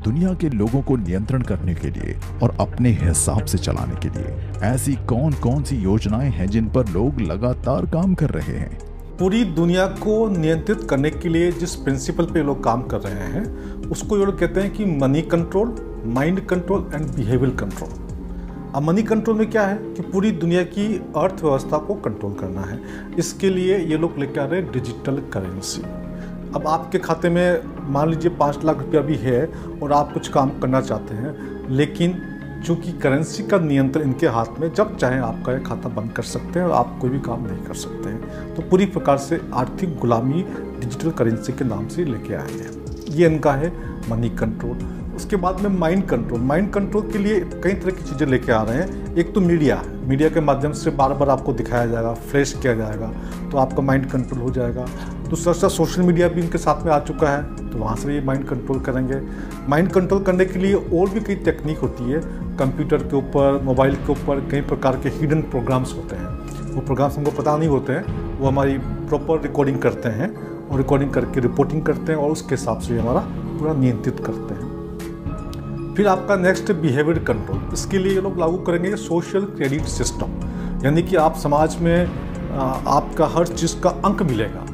दुनिया के लोगों को नियंत्रण करने के लिए और अपने हिसाब से चलाने के लिए ऐसी कौन कौन सी योजनाएं हैं जिन पर लोग लगातार काम कर रहे हैं? पूरी दुनिया को नियंत्रित करने के लिए जिस प्रिंसिपल पे लोग काम कर रहे हैं उसको ये लोग कहते हैं कि money control, mind control and behaviour control. अब मनी कंट्रोल में क्या है कि पूरी दुनिया की अर्थव्यवस्था को कंट्रोल करना है। इसके लिए ये लोग लेकर आ रहे हैं डिजिटल करेंसी। अब आपके खाते में मान लीजिए 5 लाख रुपया भी है और आप कुछ काम करना चाहते हैं, लेकिन चूंकि करेंसी का नियंत्रण इनके हाथ में, जब चाहें आपका ये खाता बंद कर सकते हैं और आप कोई भी काम नहीं कर सकते हैं। तो पूरी प्रकार से आर्थिक गुलामी डिजिटल करेंसी के नाम से लेके आए हैं। ये इनका है मनी कंट्रोल। उसके बाद में माइंड कंट्रोल। माइंड कंट्रोल के लिए कई तरह की चीज़ें लेके आ रहे हैं। एक तो मीडिया के माध्यम से बार बार आपको दिखाया जाएगा, फ्लैश किया जाएगा, तो आपका माइंड कंट्रोल हो जाएगा। दूसरा सोशल मीडिया भी इनके साथ में आ चुका है, तो वहाँ से भी माइंड कंट्रोल करेंगे। माइंड कंट्रोल करने के लिए और भी कई टेक्निक होती है। कंप्यूटर के ऊपर, मोबाइल के ऊपर कई प्रकार के हिडन प्रोग्राम्स होते हैं। वो प्रोग्राम्स हमको पता नहीं होते हैं, वो हमारी प्रॉपर रिकॉर्डिंग करते हैं और रिकॉर्डिंग करके रिपोर्टिंग करते हैं और उसके हिसाब से हमारा पूरा नियंत्रित करते हैं। फिर आपका नेक्स्ट बिहेवियर कंट्रोल। इसके लिए ये लोग लागू करेंगे सोशल क्रेडिट सिस्टम, यानी कि आप समाज में आपका हर चीज़ का अंक मिलेगा।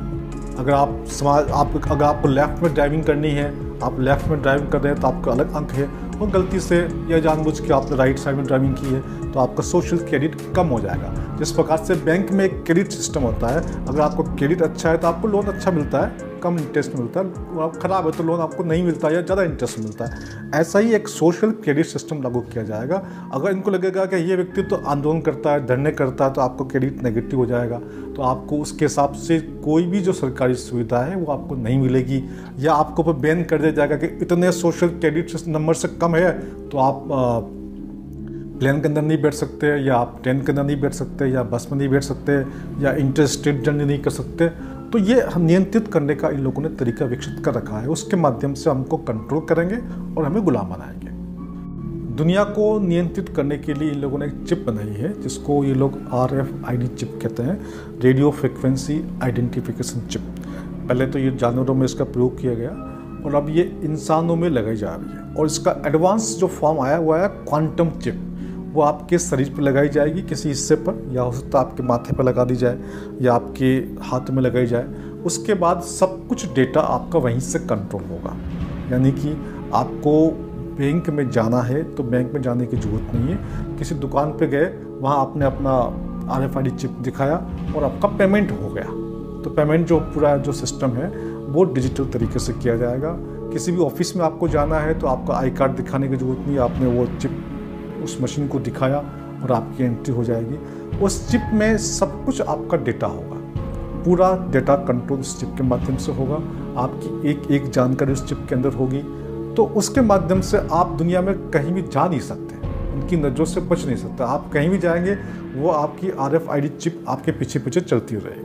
अगर आपको लेफ्ट में ड्राइविंग करनी है, आप लेफ्ट में ड्राइविंग कर रहे हैं तो आपका अलग अंक है, और गलती से या जानबूझ के आपने राइट साइड में ड्राइविंग की है तो आपका सोशल क्रेडिट कम हो जाएगा। जिस प्रकार से बैंक में एक क्रेडिट सिस्टम होता है, अगर आपको क्रेडिट अच्छा है तो आपको लोन अच्छा मिलता है, कम इंटरेस्ट मिलता है, वो आप खराब है तो लोन आपको नहीं मिलता है या ज़्यादा इंटरेस्ट मिलता है। ऐसा ही एक सोशल क्रेडिट सिस्टम लागू किया जाएगा। अगर इनको लगेगा कि ये व्यक्ति तो आंदोलन करता है, धरने करता है, तो आपको क्रेडिट नेगेटिव हो जाएगा, तो आपको उसके हिसाब से कोई भी जो सरकारी सुविधा है वो आपको नहीं मिलेगी, या आपको ऊपर बैन कर दिया जाएगा कि इतने सोशल क्रेडिट नंबर से कम है तो आप प्लेन के अंदर नहीं बैठ सकते, या आप ट्रेन के अंदर नहीं बैठ सकते, या बस में नहीं बैठ सकते, या इंटर स्टेट जर्नी नहीं कर सकते। तो ये हम नियंत्रित करने का इन लोगों ने तरीका विकसित कर रखा है। उसके माध्यम से हमको कंट्रोल करेंगे और हमें गुलाम बनाएंगे। दुनिया को नियंत्रित करने के लिए इन लोगों ने एक चिप बनाई है जिसको ये लोग RFID चिप कहते हैं, रेडियो फ्रिक्वेंसी आइडेंटिफिकेशन चिप। पहले तो ये जानवरों में इसका प्रयोग किया गया और अब ये इंसानों में लगाई जा रही है, और इसका एडवांस जो फॉर्म आया हुआ है क्वांटम चिप। वो आपके शरीर पर लगाई जाएगी किसी हिस्से पर, या हो सकता है आपके माथे पर लगा दी जाए या आपके हाथ में लगाई जाए। उसके बाद सब कुछ डेटा आपका वहीं से कंट्रोल होगा। यानी कि आपको बैंक में जाना है तो बैंक में जाने की ज़रूरत नहीं है, किसी दुकान पे गए, वहाँ आपने अपना RFID चिप दिखाया और आपका पेमेंट हो गया। तो पेमेंट जो पूरा जो सिस्टम है वो डिजिटल तरीके से किया जाएगा। किसी भी ऑफिस में आपको जाना है तो आपका आई कार्ड दिखाने की ज़रूरत नहीं है, आपने वो चिप उस मशीन को दिखाया और आपकी एंट्री हो जाएगी। उस चिप में सब कुछ आपका डेटा होगा, पूरा डेटा कंट्रोल उस चिप के माध्यम से होगा। आपकी एक एक जानकारी उस चिप के अंदर होगी, तो उसके माध्यम से आप दुनिया में कहीं भी जा नहीं सकते, उनकी नज़रों से बच नहीं सकते। आप कहीं भी जाएंगे वो आपकी RFID चिप आपके पीछे पीछे चलती रहेगी।